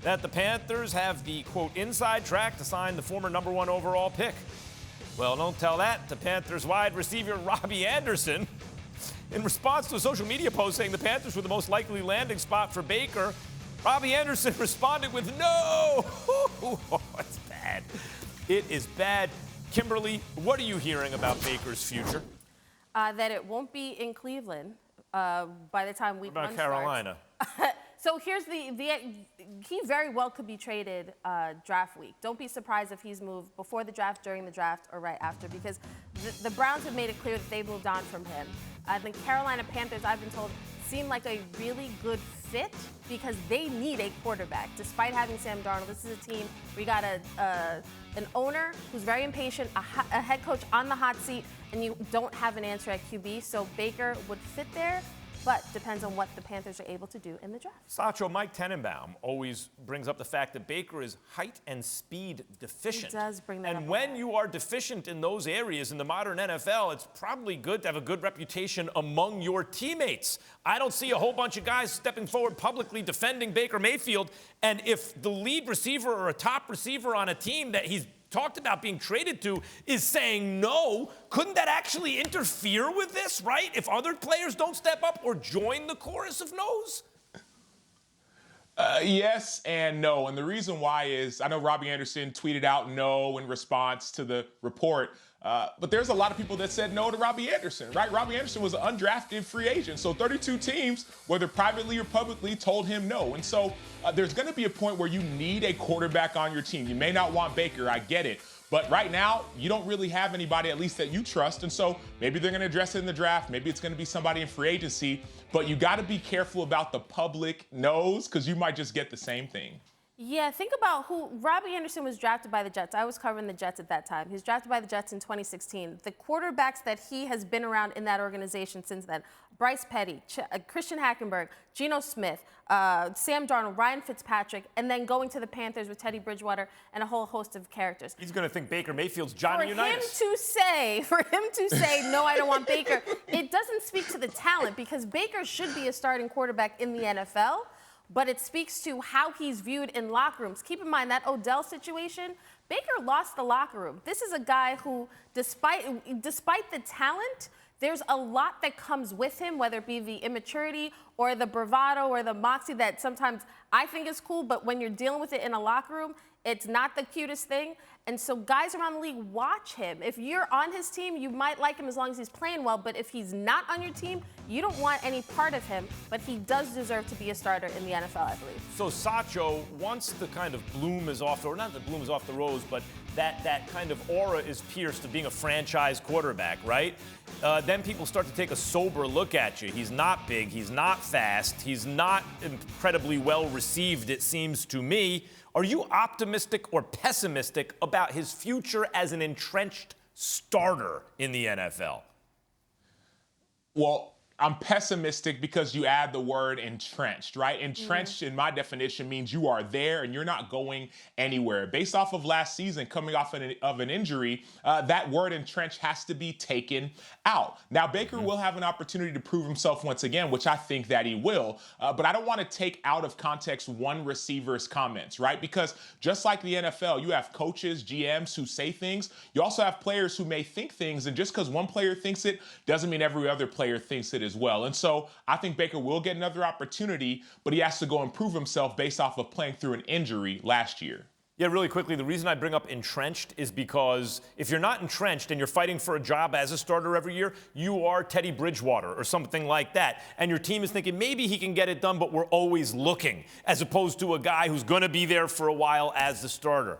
that the Panthers have the, quote, inside track to sign the former #1 overall pick. Well, don't tell that to Panthers wide receiver Robbie Anderson. In response to a social media post saying the Panthers were the most likely landing spot for Baker, Robbie Anderson responded with no. Oh, it's bad. It is bad. Kimberly, what are you hearing about Baker's future? That it won't be in Cleveland by the time week 1 starts. What about Carolina? So here's he very well could be traded draft week. Don't be surprised if he's moved before the draft, during the draft, or right after, because the Browns have made it clear that they've moved on from him. The Carolina Panthers, I've been told, seem like a really good fit because they need a quarterback. Despite having Sam Darnold, this is a team where you got an owner who's very impatient, a head coach on the hot seat, and you don't have an answer at QB. So Baker would fit there, but depends on what the Panthers are able to do in the draft. Sacho, Mike Tenenbaum always brings up the fact that Baker is height and speed deficient. He does bring that up. And when you are deficient in those areas in the modern NFL, it's probably good to have a good reputation among your teammates. I don't see a whole bunch of guys stepping forward publicly defending Baker Mayfield. And if the lead receiver or a top receiver on a team that he's talked about being traded to is saying no, couldn't that actually interfere with this, right? If other players don't step up or join the chorus of no's? Yes and no. And the reason why is I know Robbie Anderson tweeted out no in response to the report. But there's a lot of people that said no to Robbie Anderson, right? Robbie Anderson was an undrafted free agent. So 32 teams, whether privately or publicly, told him no. And so there's going to be a point where you need a quarterback on your team. You may not want Baker, I get it. But right now, you don't really have anybody, at least that you trust. And so maybe they're going to address it in the draft. Maybe it's going to be somebody in free agency. But you got to be careful about the public no's because you might just get the same thing. Yeah, think about who Robbie Anderson was drafted by the Jets. I was covering the Jets at that time. He was drafted by the Jets in 2016. The quarterbacks that he has been around in that organization since then, Bryce Petty, Christian Hackenberg, Geno Smith, Sam Darnold, Ryan Fitzpatrick, and then going to the Panthers with Teddy Bridgewater and a whole host of characters. He's going to think Baker Mayfield's Johnny Unitas. For him to say, no, I don't want Baker, it doesn't speak to the talent because Baker should be a starting quarterback in the NFL. But it speaks to how he's viewed in locker rooms. Keep in mind that Odell situation, Baker lost the locker room. This is a guy who, despite the talent, there's a lot that comes with him, whether it be the immaturity or the bravado or the moxie that sometimes I think is cool, but when you're dealing with it in a locker room, it's not the cutest thing. And so guys around the league watch him. If you're on his team, you might like him as long as he's playing well. But if he's not on your team, you don't want any part of him. But he does deserve to be a starter in the NFL, I believe. So Sacho, once the kind of bloom is off, or not the bloom is off the rose, but that kind of aura is pierced of being a franchise quarterback, right? Then people start to take a sober look at you. He's not big. He's not fast. He's not incredibly well received, it seems to me. Are you optimistic or pessimistic about his future as an entrenched starter in the NFL? Well, I'm pessimistic because you add the word entrenched, right? Entrenched, in my definition, means you are there and you're not going anywhere. Based off of last season, coming off of an injury, that word entrenched has to be taken out. Now, Baker will have an opportunity to prove himself once again, which I think that he will. But I don't want to take out of context one receiver's comments, right? Because just like the NFL, you have coaches, GMs who say things. You also have players who may think things. And just because one player thinks it doesn't mean every other player thinks it as well. And so I think Baker will get another opportunity, but he has to go improve himself based off of playing through an injury last year. Yeah, really quickly, the reason I bring up entrenched is because if you're not entrenched and you're fighting for a job as a starter every year, you are Teddy Bridgewater or something like that. And your team is thinking maybe he can get it done, but we're always looking, as opposed to a guy who's going to be there for a while as the starter.